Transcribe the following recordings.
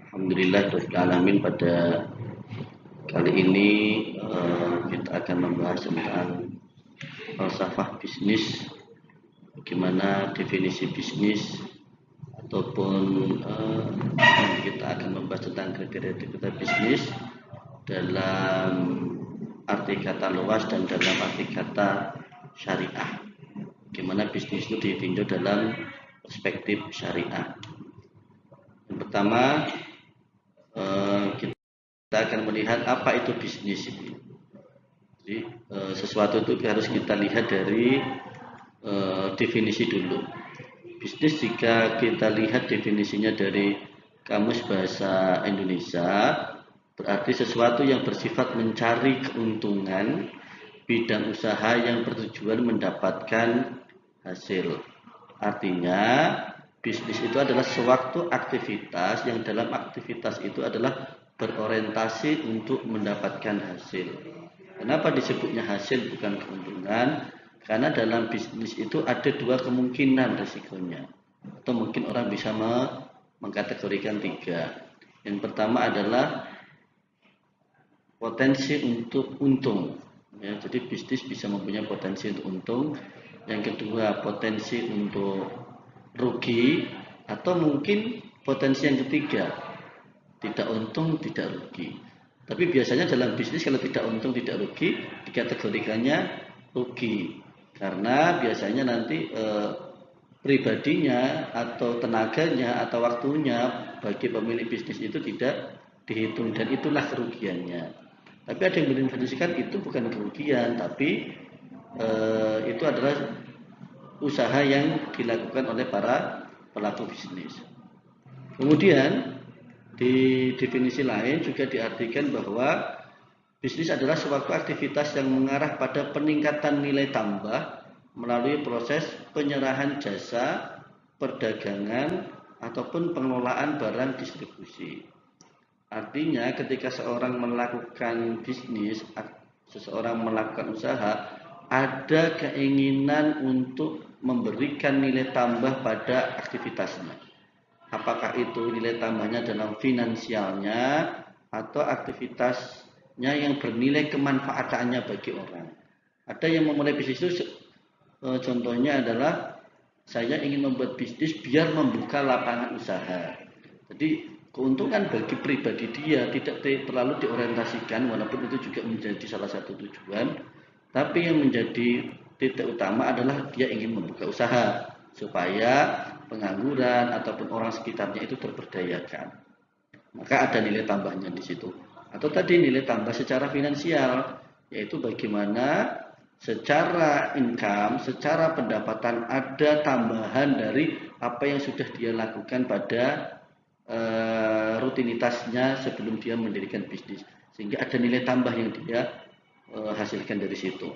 Alhamdulillah alamin. Pada kali ini kita akan membahas tentang falsafah bisnis, bagaimana definisi bisnis, ataupun kita akan membahas tentang kriteria bisnis dalam arti kata luas dan dalam arti kata syariah. Bagaimana bisnis itu ditinjau dalam perspektif syariah. Yang pertama, kita akan melihat apa itu bisnis itu. Jadi sesuatu itu harus kita lihat dari definisi dulu. Bisnis, jika kita lihat definisinya dari Kamus Bahasa Indonesia, berarti sesuatu yang bersifat mencari keuntungan, bidang usaha yang bertujuan mendapatkan hasil. Artinya bisnis itu adalah suatu aktivitas yang dalam aktivitas itu adalah berorientasi untuk mendapatkan hasil. Kenapa disebutnya hasil bukan keuntungan? Karena dalam bisnis itu ada dua kemungkinan risikonya, atau mungkin orang bisa mengkategorikan tiga. Yang pertama adalah potensi untuk untung, ya, jadi bisnis bisa mempunyai potensi untuk untung. Yang kedua, potensi untuk rugi, atau mungkin potensi yang ketiga, tidak untung tidak rugi. Tapi biasanya dalam bisnis kalau tidak untung tidak rugi dikategorikannya rugi, karena biasanya nanti pribadinya atau tenaganya atau waktunya bagi pemilik bisnis itu tidak dihitung, dan itulah kerugiannya. Tapi ada yang mendefinisikan itu bukan kerugian, tapi itu adalah usaha yang dilakukan oleh para pelaku bisnis. Kemudian di definisi lain juga diartikan bahwa bisnis adalah suatu aktivitas yang mengarah pada peningkatan nilai tambah melalui proses penyerahan jasa, perdagangan, ataupun pengelolaan barang distribusi. Artinya ketika seorang melakukan bisnis, seseorang melakukan usaha, ada keinginan untuk memberikan nilai tambah pada aktivitasnya. Apakah itu nilai tambahnya dalam finansialnya atau aktivitasnya yang bernilai kemanfaatannya bagi orang. Ada yang memulai bisnis itu contohnya adalah saya ingin membuat bisnis biar membuka lapangan usaha. Jadi keuntungan bagi pribadi dia tidak terlalu diorientasikan, walaupun itu juga menjadi salah satu tujuan. Tapi yang menjadi titik utama adalah dia ingin membuka usaha supaya pengangguran ataupun orang sekitarnya itu terberdayakan. Maka ada nilai tambahnya di situ. Atau tadi nilai tambah secara finansial, yaitu bagaimana secara income, secara pendapatan ada tambahan dari apa yang sudah dia lakukan pada rutinitasnya sebelum dia mendirikan bisnis, sehingga ada nilai tambah yang dia hasilkan dari situ.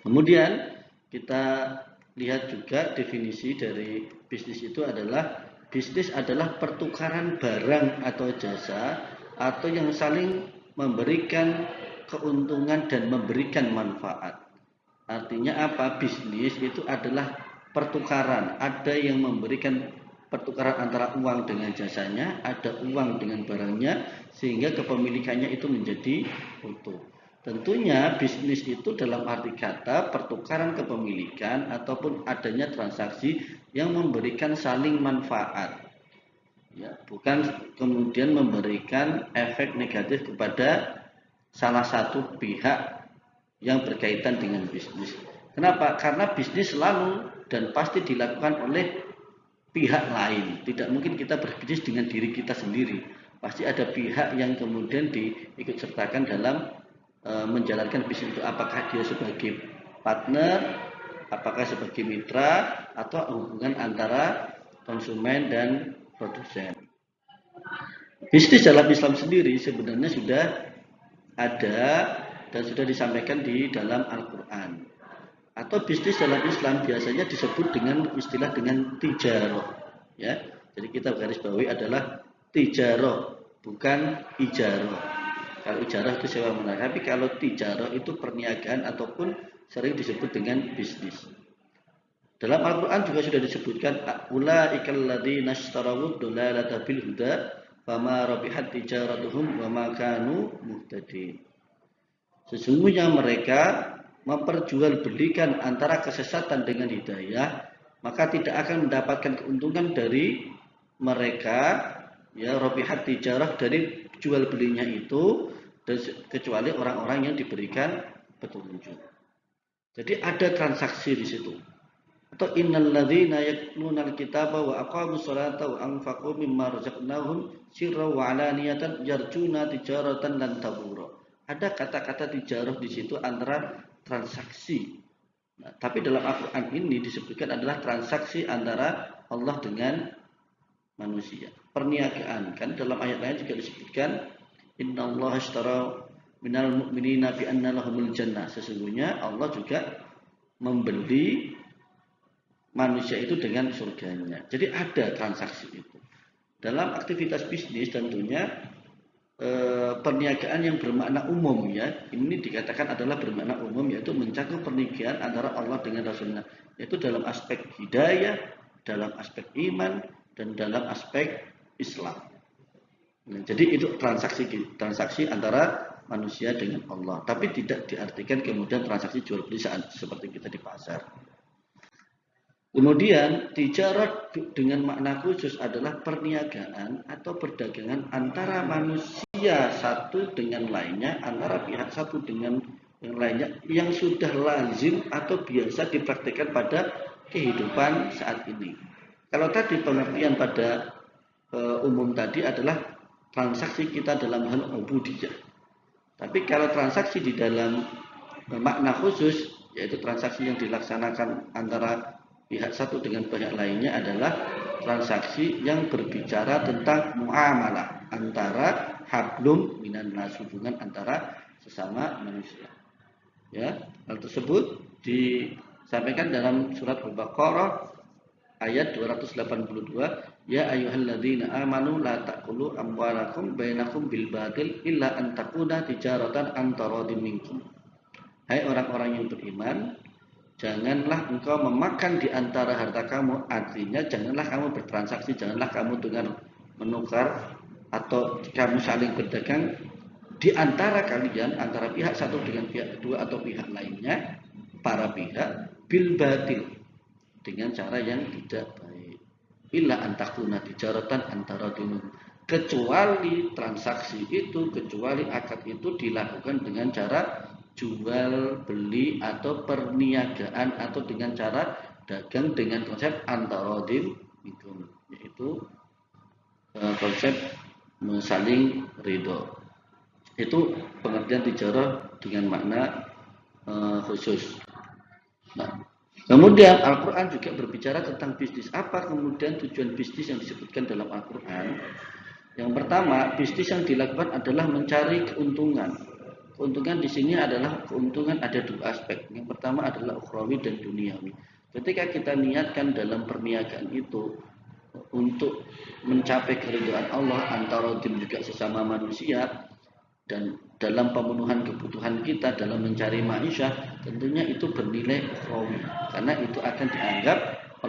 Kemudian kita lihat juga definisi dari bisnis itu adalah bisnis adalah pertukaran barang atau jasa atau yang saling memberikan keuntungan dan memberikan manfaat. Artinya apa? Bisnis itu adalah pertukaran. Ada yang memberikan pertukaran antara uang dengan jasanya, ada uang dengan barangnya, sehingga kepemilikannya itu menjadi utuh. Tentunya bisnis itu dalam arti kata pertukaran kepemilikan ataupun adanya transaksi yang memberikan saling manfaat, ya, bukan kemudian memberikan efek negatif kepada salah satu pihak yang berkaitan dengan bisnis. Kenapa? Karena bisnis selalu dan pasti dilakukan oleh pihak lain. Tidak mungkin kita berbisnis dengan diri kita sendiri. Pasti ada pihak yang kemudian diikut sertakan dalam menjalankan bisnis itu, apakah dia sebagai partner, apakah sebagai mitra, atau hubungan antara konsumen dan produsen. Bisnis dalam Islam sendiri sebenarnya sudah ada dan sudah disampaikan di dalam Al-Quran. Atau bisnis dalam Islam biasanya disebut dengan istilah dengan tijarah, ya. Jadi kita garis bawahi adalah tijarah, bukan ijarah. Kalau ijarah itu sewa menara, tapi kalau tijarah itu perniagaan ataupun sering disebut dengan bisnis. Dalam Al-Quran juga sudah disebutkan ulaikal ladzina ishtarawu dhalalata bil huda fama rabihat tijaratuhum wa ma kanu muhtadin. Sesungguhnya mereka memperjualbelikan antara kesesatan dengan hidayah, maka tidak akan mendapatkan keuntungan dari mereka, ya, rabihat tijarah, dari jual belinya itu, kecuali orang-orang yang diberikan petunjuk. Jadi ada transaksi di situ. Atau innal ladzina yatluna alkitaba wa aqamus salata wa anfaqu mimma razaqnahum sirran wa alaniyatan yarjuna tijaratan lan tabura. Ada kata-kata tijarah di situ antara transaksi. Nah, tapi dalam Al-Qur'an ini disebutkan adalah transaksi antara Allah dengan manusia. Perniagaan, kan dalam ayat lain juga disebutkan innallaha ashtara minal mu'minina bi anna lahumul jannah. Sesungguhnya Allah juga membeli manusia itu dengan surganya. Jadi ada transaksi itu. Dalam aktivitas bisnis tentunya perniagaan yang bermakna umum, ya, ini dikatakan adalah bermakna umum, yaitu mencakup perniagaan antara Allah dengan Rasulnya, yaitu dalam aspek hidayah, dalam aspek iman, dan dalam aspek Islam. Nah, jadi itu transaksi antara manusia dengan Allah, tapi tidak diartikan kemudian transaksi jual beli seperti kita di pasar. Kemudian tijarat dengan makna khusus adalah perniagaan atau perdagangan antara manusia satu dengan lainnya, antara pihak satu dengan yang lainnya, yang sudah lazim atau biasa dipraktikkan pada kehidupan saat ini. Kalau tadi pengertian pada umum tadi adalah transaksi kita dalam hal ubudiyah. Tapi kalau transaksi di dalam makna khusus, yaitu transaksi yang dilaksanakan antara pihak satu dengan pihak lainnya, adalah transaksi yang berbicara tentang muamalah antara hablum minan nas, hubungan antara sesama manusia. Ya, hal tersebut disampaikan dalam surat Al-Baqarah ayat 282, ya ayyuhalladzina amanu la ta'kulu amwalakum bainakum bil batil illa an takuna tijaratan an taradin minkum. Hai orang-orang yang beriman, janganlah engkau memakan di antara harta kamu, artinya janganlah kamu bertransaksi, janganlah kamu dengan menukar atau kamu saling berdagang di antara kalian, antara pihak satu dengan pihak kedua atau pihak lainnya, para pihak, bil batil, dengan cara yang tidak baik. Illa antakuna tijaratan antara dinum, kecuali transaksi itu, kecuali akad itu dilakukan dengan cara jual beli atau perniagaan atau dengan cara dagang dengan konsep antarodin, yaitu konsep saling ridho. Itu pengertian tijarah dengan makna khusus. Nah, kemudian Al-Quran juga berbicara tentang bisnis. Apa kemudian tujuan bisnis yang disebutkan dalam Al-Quran? Yang pertama, bisnis yang dilakukan adalah mencari keuntungan. Keuntungan di sini adalah keuntungan ada dua aspek. Yang pertama adalah ukhrawi dan duniawi. Ketika kita niatkan dalam perniagaan itu untuk mencapai keridhaan Allah antara juga sesama manusia, dan dalam pemenuhan kebutuhan kita dalam mencari maisha, tentunya itu bernilai ukhrawi, karena itu akan dianggap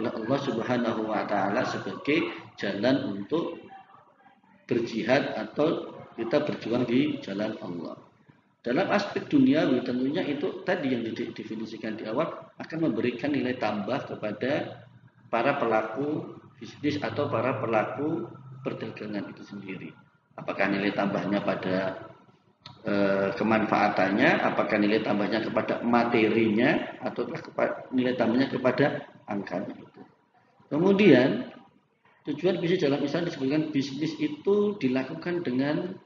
oleh Allah Subhanahu wa taala sebagai jalan untuk berjihad atau kita berjuang di jalan Allah. Dalam aspek duniawi tentunya itu tadi yang didefinisikan di awal akan memberikan nilai tambah kepada para pelaku bisnis atau para pelaku perdagangan itu sendiri. Apakah nilai tambahnya pada kemanfaatannya, apakah nilai tambahnya kepada materinya, atau nilai tambahnya kepada angkanya itu. Kemudian tujuan bisnis dalam Islam disebutkan bisnis itu dilakukan dengan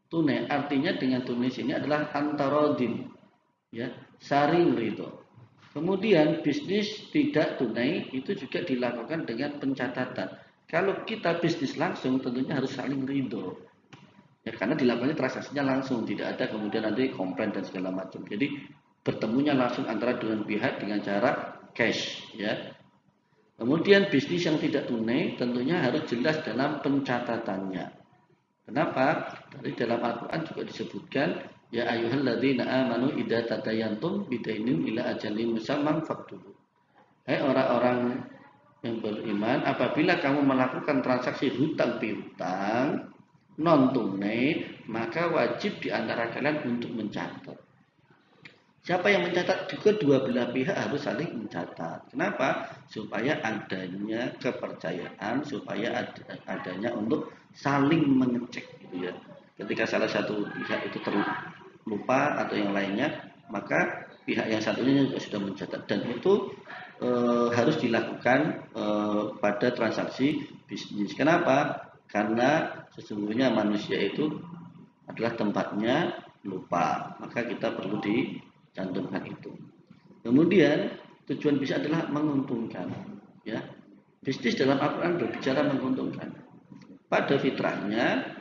tunai, artinya dengan tunai ini adalah antarodin, ya, saring ridho. Kemudian bisnis tidak tunai itu juga dilakukan dengan pencatatan. Kalau kita bisnis langsung tentunya harus saling ridho, ya, karena dilakukannya transaksinya langsung, tidak ada kemudian nanti komplain dan segala macam. Jadi bertemunya langsung antara dua pihak dengan cara cash, ya. Kemudian bisnis yang tidak tunai tentunya harus jelas dalam pencatatannya. Kenapa? Dari dalam Al-Quran juga disebutkan, ya ayyuhalladzina amanu idza tadayantum bidainin ila ajalin musamman faktubu. Hai orang-orang yang beriman, apabila kamu melakukan transaksi hutang piutang, non tunai, maka wajib di antara kalian untuk mencatat. Siapa yang mencatat? Kedua belah pihak harus saling mencatat. Kenapa? Supaya adanya kepercayaan, supaya adanya untuk saling mengecek gitu ya. Ketika salah satu pihak itu terlupa atau yang lainnya, maka pihak yang satunya juga sudah mencatat, dan itu harus dilakukan pada transaksi bisnis. Kenapa? Karena sesungguhnya manusia itu adalah tempatnya lupa, maka kita perlu dicantumkan itu. Kemudian tujuan bisnis adalah menguntungkan, ya. Bisnis dalam Al-Quran berbicara menguntungkan. Pada fitrahnya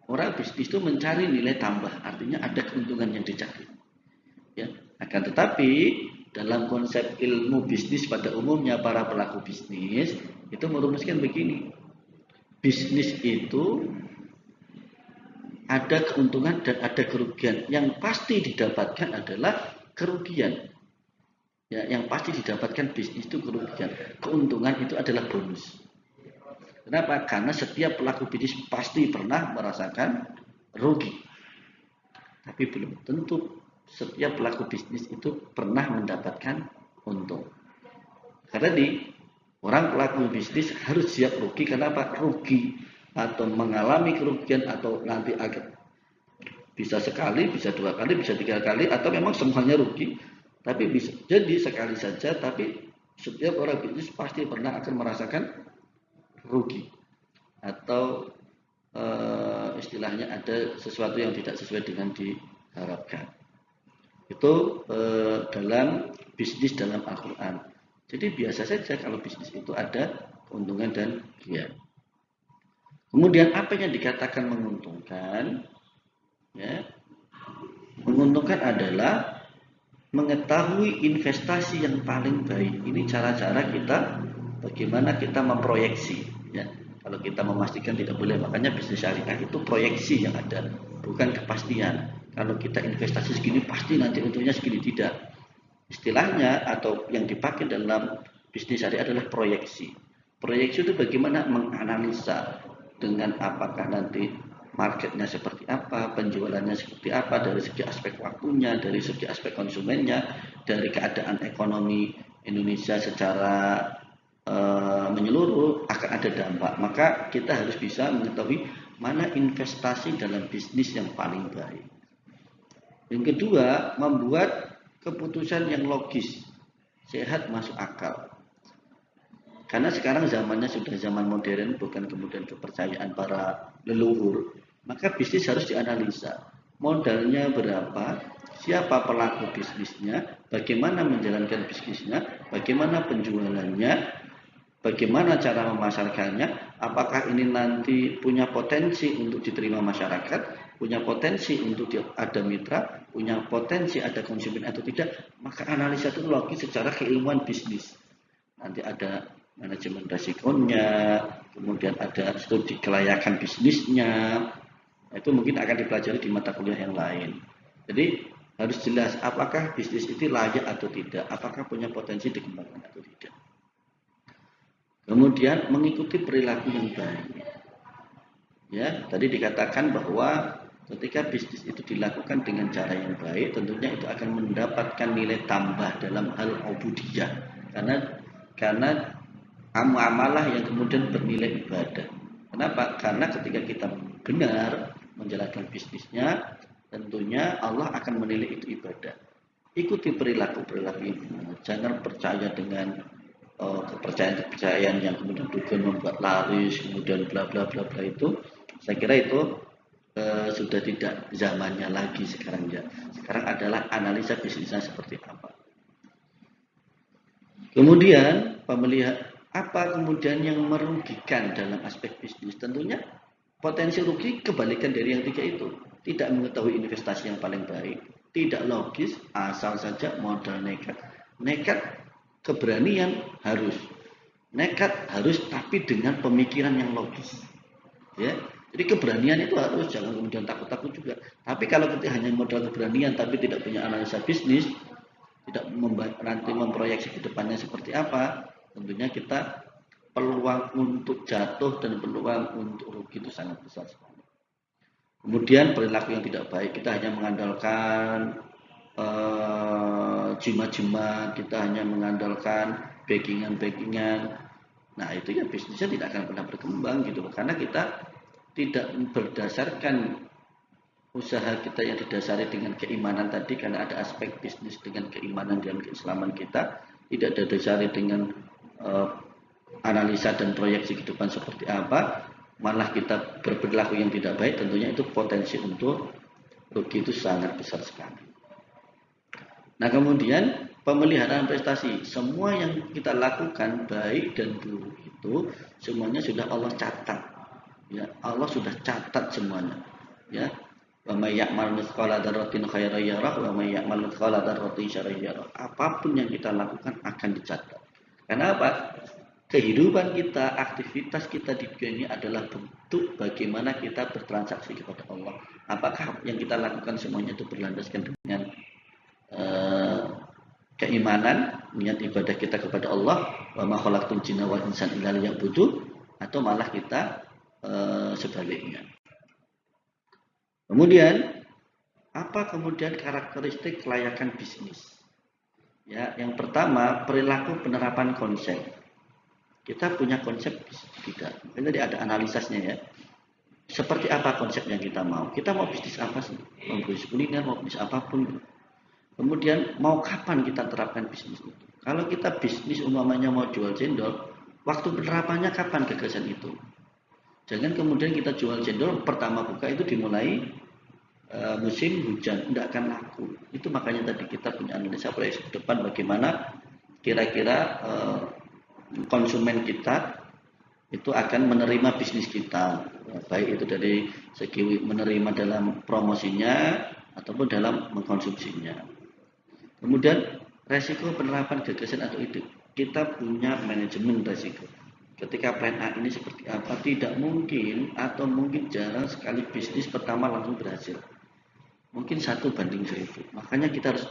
orang bisnis itu mencari nilai tambah, artinya ada keuntungan yang dicari, ya. Akan tetapi dalam konsep ilmu bisnis pada umumnya para pelaku bisnis itu merumuskan begini: bisnis itu ada keuntungan dan ada kerugian. Yang pasti didapatkan adalah kerugian. Ya, yang pasti didapatkan bisnis itu kerugian. Keuntungan itu adalah bonus. Kenapa? Karena setiap pelaku bisnis pasti pernah merasakan rugi. Tapi belum tentu setiap pelaku bisnis itu pernah mendapatkan untung. Karena orang pelaku bisnis harus siap rugi. Kenapa? Rugi atau mengalami kerugian atau nanti agak bisa sekali, bisa dua kali, bisa tiga kali, atau memang semuanya rugi. Tapi bisa jadi sekali saja, tapi setiap orang bisnis pasti pernah akan merasakan rugi atau istilahnya ada sesuatu yang tidak sesuai dengan diharapkan. Itu dalam bisnis dalam Al-Quran. Jadi biasa saja kalau bisnis itu ada keuntungan dan kerugian. Kemudian apa yang dikatakan menguntungkan? Ya, menguntungkan adalah mengetahui investasi yang paling baik. Ini cara-cara kita bagaimana kita memproyeksi. Ya, kalau kita memastikan tidak boleh, makanya bisnis syariah itu proyeksi yang ada, bukan kepastian. Kalau kita investasi segini pasti nanti untungnya segini, tidak. Istilahnya atau yang dipakai dalam bisnis syariah adalah proyeksi. Proyeksi itu bagaimana menganalisa dengan apakah nanti marketnya seperti apa, penjualannya seperti apa, dari segi aspek waktunya, dari segi aspek konsumennya, dari keadaan ekonomi Indonesia secara menyeluruh akan ada dampak. Maka kita harus bisa mengetahui mana investasi dalam bisnis yang paling baik. Yang kedua, membuat keputusan yang logis, sehat, masuk akal. Karena sekarang zamannya sudah zaman modern, bukan kemudian kepercayaan para leluhur. Maka bisnis harus dianalisa. Modalnya berapa, siapa pelaku bisnisnya, bagaimana menjalankan bisnisnya, bagaimana penjualannya, bagaimana cara memasarkannya, apakah ini nanti punya potensi untuk diterima masyarakat, punya potensi untuk ada mitra, punya potensi ada konsumen atau tidak. Maka analisa itu logis secara keilmuan bisnis. Nanti ada manajemen resikonya, kemudian ada studi kelayakan bisnisnya. Itu mungkin akan dipelajari di mata kuliah yang lain. Jadi harus jelas apakah bisnis itu layak atau tidak, apakah punya potensi dikembangkan atau tidak. Kemudian mengikuti perilaku yang baik. Ya, tadi dikatakan bahwa ketika bisnis itu dilakukan dengan cara yang baik, tentunya itu akan mendapatkan nilai tambah dalam hal ubudiyah. Karena amalah yang kemudian bernilai ibadah. Kenapa? Karena ketika kita benar menjalankan bisnisnya, tentunya Allah akan menilai itu ibadah. Ikuti perilaku-perilaku ini. Jangan percaya dengan kepercayaan-kepercayaan yang kemudian juga membuat laris, kemudian bla bla bla bla itu. Saya kira itu sudah tidak zamannya lagi sekarang ya. Sekarang adalah analisa bisnisnya seperti apa. Kemudian pemeliharaan apa kemudian yang merugikan dalam aspek bisnis? Tentunya potensi rugi kebalikan dari yang tiga itu. Tidak mengetahui investasi yang paling baik, tidak logis, asal saja modal nekat. Nekat, keberanian harus. Nekat harus, tapi dengan pemikiran yang logis. Ya, jadi keberanian itu harus, jangan kemudian takut-takut juga. Tapi kalau kita hanya modal keberanian tapi tidak punya analisa bisnis, tidak nanti memproyeksi ke depannya seperti apa, tentunya kita peluang untuk jatuh dan peluang untuk rugi itu sangat besar sekali. Kemudian perilaku yang tidak baik, kita hanya mengandalkan jimat-jimat, kita hanya mengandalkan backingan. Nah itu ya bisnisnya tidak akan pernah berkembang gitu loh, karena kita tidak berdasarkan usaha kita yang didasari dengan keimanan tadi, karena ada aspek bisnis dengan keimanan dan keislaman kita, tidak didasari dengan analisa dan proyeksi kehidupan seperti apa, malah kita berperilaku yang tidak baik, tentunya itu potensi untuk rugi itu sangat besar sekali. Nah kemudian pemeliharaan prestasi, semua yang kita lakukan baik dan buruk itu semuanya sudah Allah catat, ya Allah sudah catat semuanya, ya. Wa may ya'mal mithqala dzarratin khairan yarah wa may ya'mal mithqala dzarratin syarran yarah. Apapun yang kita lakukan akan dicatat. Karena apa? Kehidupan kita, aktivitas kita di dunia ini adalah bentuk bagaimana kita bertransaksi kepada Allah. Apakah yang kita lakukan semuanya itu berlandaskan dengan keimanan, niat ibadah kita kepada Allah, wa ma khalaqtul jinna wal insan illa liya'budun, atau malah kita sebaliknya. Kemudian apa kemudian karakteristik kelayakan bisnis? Ya, yang pertama perilaku penerapan konsep. Kita punya konsep tidak? Ini tadi ada analisasnya ya. Seperti apa konsep yang kita mau? Kita mau bisnis apa sih? Mau bisnis kuliner, mau bisnis apapun. Kemudian mau kapan kita terapkan bisnis itu? Kalau kita bisnis umpamanya mau jual cendol, waktu penerapannya kapan gagasan itu? Jangan kemudian kita jual cendol pertama buka itu dimulai musim hujan, tidak akan laku. Itu makanya tadi kita punya analisa proyeksi ke depan bagaimana kira-kira konsumen kita itu akan menerima bisnis kita, baik itu dari segi menerima dalam promosinya ataupun dalam mengkonsumsinya. Kemudian resiko penerapan gagasan atau ide, kita punya manajemen resiko. Ketika plan A ini seperti apa, tidak mungkin atau mungkin jarang sekali bisnis pertama langsung berhasil. Mungkin 1:1000. Makanya kita harus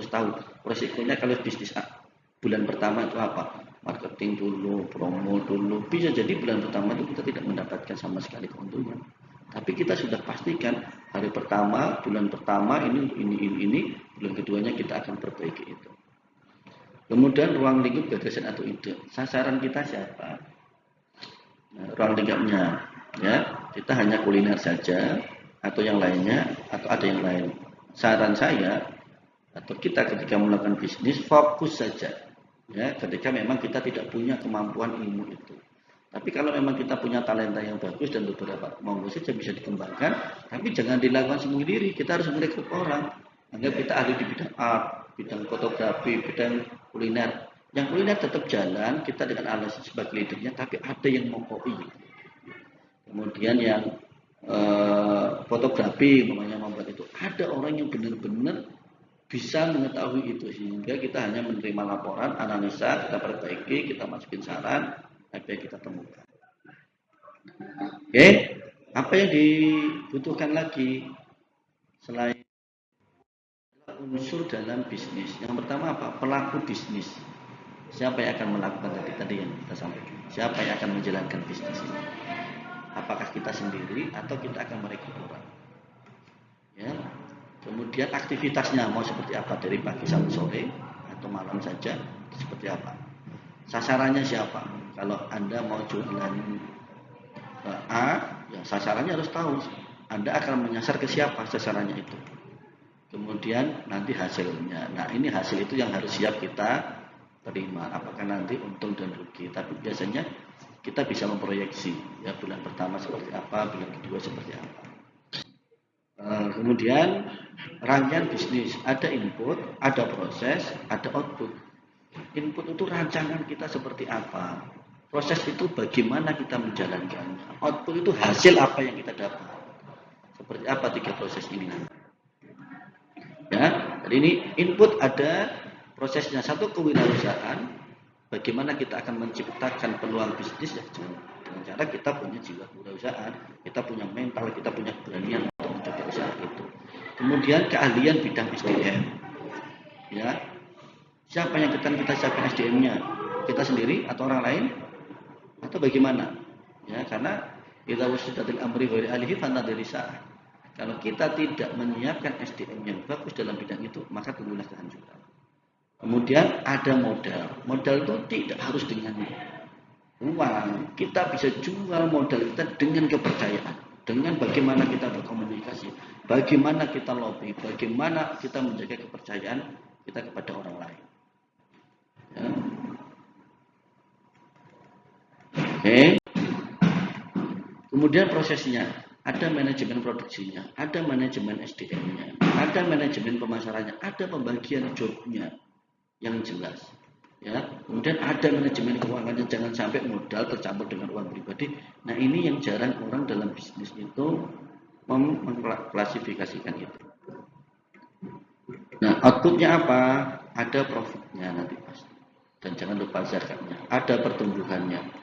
tahu resikonya kalau bisnis A bulan pertama itu apa. Marketing dulu, promo dulu. Bisa jadi bulan pertama itu kita tidak mendapatkan sama sekali keuntungan. Tapi kita sudah pastikan hari pertama, bulan pertama ini, bulan keduanya kita akan perbaiki itu. Kemudian ruang lingkup gagasan atau ide. Sasaran kita siapa? Nah, ruang lingkupnya, ya kita hanya kuliner saja atau yang lainnya atau ada yang lain. Saran saya atau kita ketika melakukan bisnis fokus saja, ya ketika memang kita tidak punya kemampuan ilmu itu. Tapi kalau memang kita punya talenta yang bagus dan beberapa monggo saja bisa dikembangkan, tapi jangan dilakukan sendiri. Kita harus merekrut orang. Anggap kita ahli di bidang art, bidang fotografi, bidang kuliner. Yang kuliner tetap jalan, kita dengan alasan sebagai leadernya, tapi ada yang mau kopi. Kemudian yang fotografi, namanya membuat itu, ada orang yang benar-benar bisa mengetahui itu, sehingga kita hanya menerima laporan, analisa, kita perbaiki, kita masukin saran, apa yang kita temukan. Oke, apa yang dibutuhkan lagi selain unsur dalam bisnis? Yang pertama apa? Pelaku bisnis. Siapa yang akan melakukan tadi yang kita sampaikan? Siapa yang akan menjalankan bisnis ini? Apakah kita sendiri atau kita akan merekrut orang? Ya. Kemudian aktivitasnya mau seperti apa, dari pagi sampai sore atau malam saja, seperti apa? Sasarannya siapa? Kalau Anda mau jualan A, ya sasarannya harus tahu. Anda akan menyasar ke siapa sasarannya itu. Kemudian nanti hasilnya. Nah ini hasil itu yang harus siap kita terima. Apakah nanti untung dan rugi. Tapi biasanya kita bisa memproyeksi. Ya bulan pertama seperti apa, bulan kedua seperti apa. Kemudian rangkaian bisnis. Ada input, ada proses, ada output. Input itu rancangan kita seperti apa. Proses itu bagaimana kita menjalankannya. Output itu hasil apa yang kita dapat. Seperti apa 3 proses ini nanti. Ya, jadi ini input ada prosesnya. Satu, kewirausahaan. Bagaimana kita akan menciptakan peluang bisnis ya, dengan cara kita punya jiwa kewirausahaan, kita punya mental, kita punya keberanian untuk mencoba usaha itu. Kemudian keahlian bidang SDM. Ya. Siapa yang kita siapkan SDM-nya? Kita sendiri atau orang lain? Atau bagaimana? Ya, karena idza wasidatil amri ghairi alihi fanadrisa. Kalau kita tidak menyiapkan SDM yang bagus dalam bidang itu, maka tunggulah kehancuran. Kemudian ada modal. Modal itu tidak harus dengan uang. Kita bisa jual modal kita dengan kepercayaan, dengan bagaimana kita berkomunikasi, bagaimana kita lobby, bagaimana kita menjaga kepercayaan kita kepada orang lain. Ya. Oke. Kemudian prosesnya, ada manajemen produksinya, ada manajemen SDM-nya, ada manajemen pemasarannya, ada pembagian jobnya yang jelas. Ya, kemudian ada manajemen keuangannya, jangan sampai modal tercampur dengan uang pribadi. Nah, ini yang jarang orang dalam bisnis itu mengklasifikasikan itu. Nah, outputnya apa? Ada profitnya nanti pasti. Dan jangan lupa zakatnya. Ada pertumbuhannya.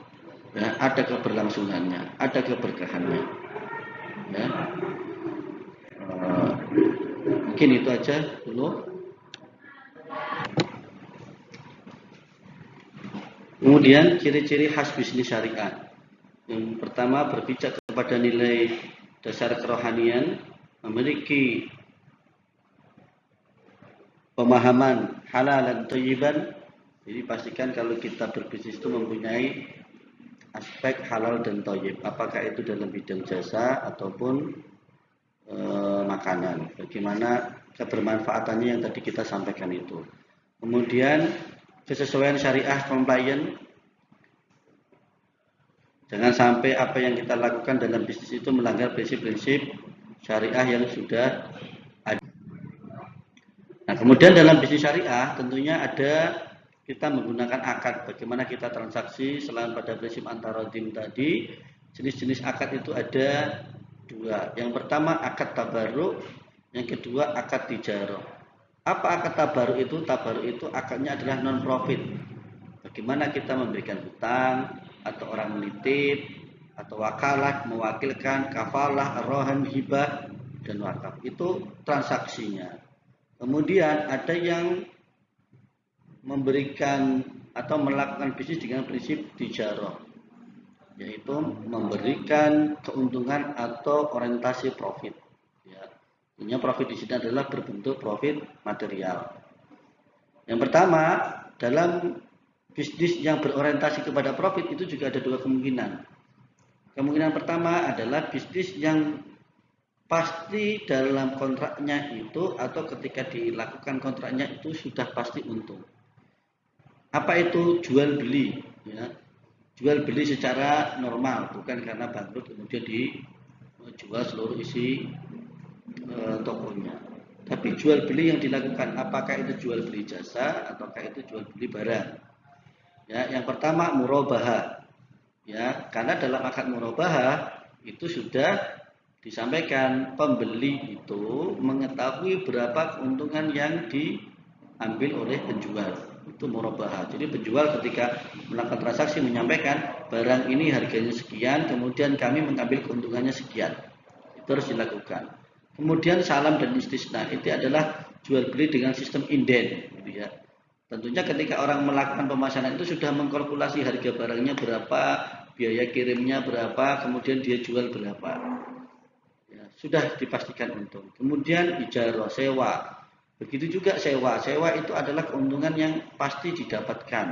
Ya, ada keberlangsungannya, ada keberkahannya. Ya. Mungkin itu aja dulu. Kemudian ciri-ciri khas bisnis syariah. Yang pertama, berpijak kepada nilai dasar kerohanian, memiliki pemahaman halal dan thayyiban. Jadi pastikan kalau kita berbisnis itu mempunyai aspek halal dan thayyib. Apakah itu dalam bidang jasa ataupun makanan. Bagaimana kebermanfaatannya yang tadi kita sampaikan itu. Kemudian kesesuaian syariah compliant. Jangan sampai apa yang kita lakukan dalam bisnis itu melanggar prinsip-prinsip syariah yang sudah ada. Nah, kemudian dalam bisnis syariah tentunya ada kita menggunakan akad. Bagaimana kita transaksi selain pada prinsip antarodin tadi, jenis-jenis akad itu ada dua. Yang pertama akad tabarruk, yang kedua akad tijarah. Apa akad tabarruk itu? Tabarruk itu akadnya adalah non profit. Bagaimana kita memberikan hutang atau orang menitip atau wakalah, mewakilkan, kafalah, rohan, hibah dan wakaf. Itu transaksinya. Kemudian ada yang memberikan atau melakukan bisnis dengan prinsip tijarah, yaitu memberikan keuntungan atau orientasi profit. Ya, intinya profit di sini adalah berbentuk profit material. Yang pertama, dalam bisnis yang berorientasi kepada profit itu juga ada dua kemungkinan. Kemungkinan pertama adalah bisnis yang pasti dalam kontraknya itu atau ketika dilakukan kontraknya itu sudah pasti untung. Apa itu jual beli? Ya, jual beli secara normal, bukan karena bangkrut kemudian dijual seluruh isi tokonya. Tapi jual beli yang dilakukan, apakah itu jual beli jasa ataukah itu jual beli barang? Ya, yang pertama murabahah. Ya, karena dalam akad murabahah itu sudah disampaikan pembeli itu mengetahui berapa keuntungan yang diambil oleh penjual. Itu murabahah. Jadi penjual ketika melakukan transaksi menyampaikan barang ini harganya sekian, kemudian kami mengambil keuntungannya sekian. Itu harus dilakukan. Kemudian salam dan istisna itu adalah jual beli dengan sistem inden, gitu ya. Tentunya ketika orang melakukan pemasanan itu sudah mengkalkulasi harga barangnya berapa, biaya kirimnya berapa, kemudian dia jual berapa. Ya, sudah dipastikan untung. Kemudian ijarah, sewa. Begitu juga sewa. Sewa itu adalah keuntungan yang pasti didapatkan.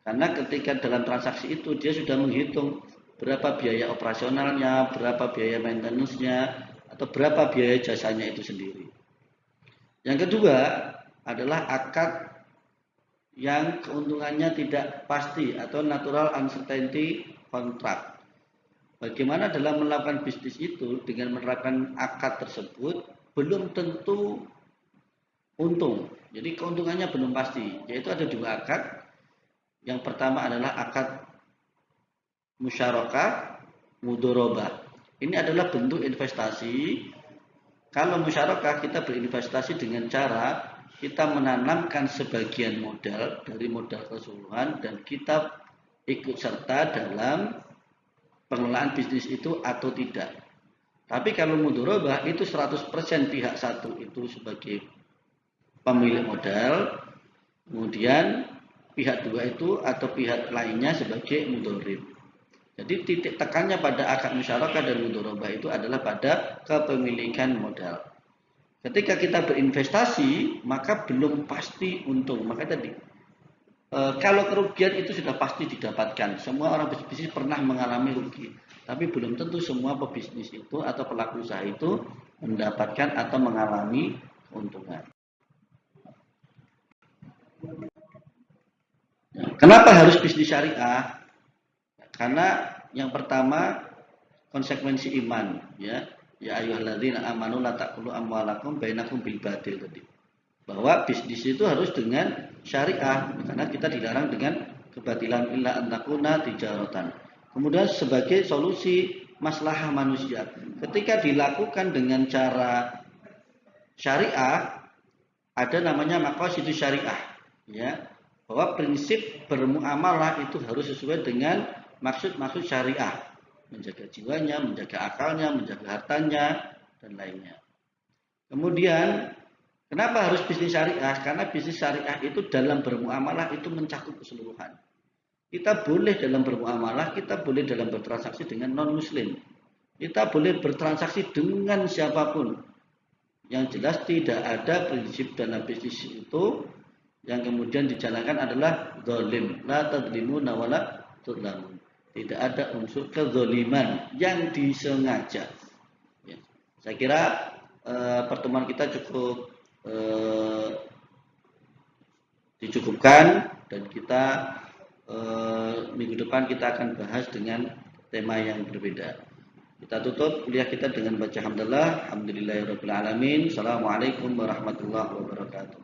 Karena ketika dalam transaksi itu dia sudah menghitung berapa biaya operasionalnya, berapa biaya maintenance-nya, atau berapa biaya jasanya itu sendiri. Yang kedua adalah akad yang keuntungannya tidak pasti atau natural uncertainty contract. Bagaimana dalam melakukan bisnis itu dengan menerapkan akad tersebut belum tentu untung. Jadi keuntungannya belum pasti. Yaitu ada dua akad. Yang pertama adalah akad musyarakah, mudharabah. Ini adalah bentuk investasi. Kalau musyarakah kita berinvestasi dengan cara kita menanamkan sebagian modal dari modal keseluruhan dan kita ikut serta dalam pengelolaan bisnis itu atau tidak. Tapi kalau mudharabah itu 100% pihak satu itu sebagai pemilik modal, kemudian pihak dua itu atau pihak lainnya sebagai mudharib. Jadi titik tekannya pada akad musyarakah dan mudharabah itu adalah pada kepemilikan modal. Ketika kita berinvestasi, maka belum pasti untung. Maka tadi, kalau kerugian itu sudah pasti didapatkan. Semua orang bisnis pernah mengalami rugi. Tapi belum tentu semua pebisnis itu atau pelaku usaha itu mendapatkan atau mengalami keuntungan. Kenapa harus bisnis syariah? Karena yang pertama konsekuensi iman, ya. Ya ayyuhalladzina amanu la taqulu amwalakum bainakum bil batil tadi. Bahwa bisnis itu harus dengan syariah, karena kita dilarang dengan kebatilan illa antakuna tijaratan. Kemudian sebagai solusi maslahah manusia, ketika dilakukan dengan cara syariah, ada namanya maqasidus syariah, ya. Bahwa prinsip bermuamalah itu harus sesuai dengan maksud-maksud syariah, menjaga jiwanya, menjaga akalnya, menjaga hartanya, dan lainnya. Kemudian, kenapa harus bisnis syariah? Karena bisnis syariah itu dalam bermuamalah itu mencakup keseluruhan. Kita boleh dalam bermuamalah, kita boleh dalam bertransaksi dengan non-muslim. Kita boleh bertransaksi dengan siapapun. Yang jelas tidak ada prinsip dalam bisnis itu yang kemudian dijalankan adalah zalim. La tadzlimuna wa la tudlamun. Tidak ada unsur kezaliman yang disengaja. Ya. Saya kira pertemuan kita cukup dicukupkan, dan kita minggu depan kita akan bahas dengan tema yang berbeda. Kita tutup kuliah kita dengan baca hamdalah, alhamdulillahirabbil alamin. Assalamualaikum warahmatullahi wabarakatuh.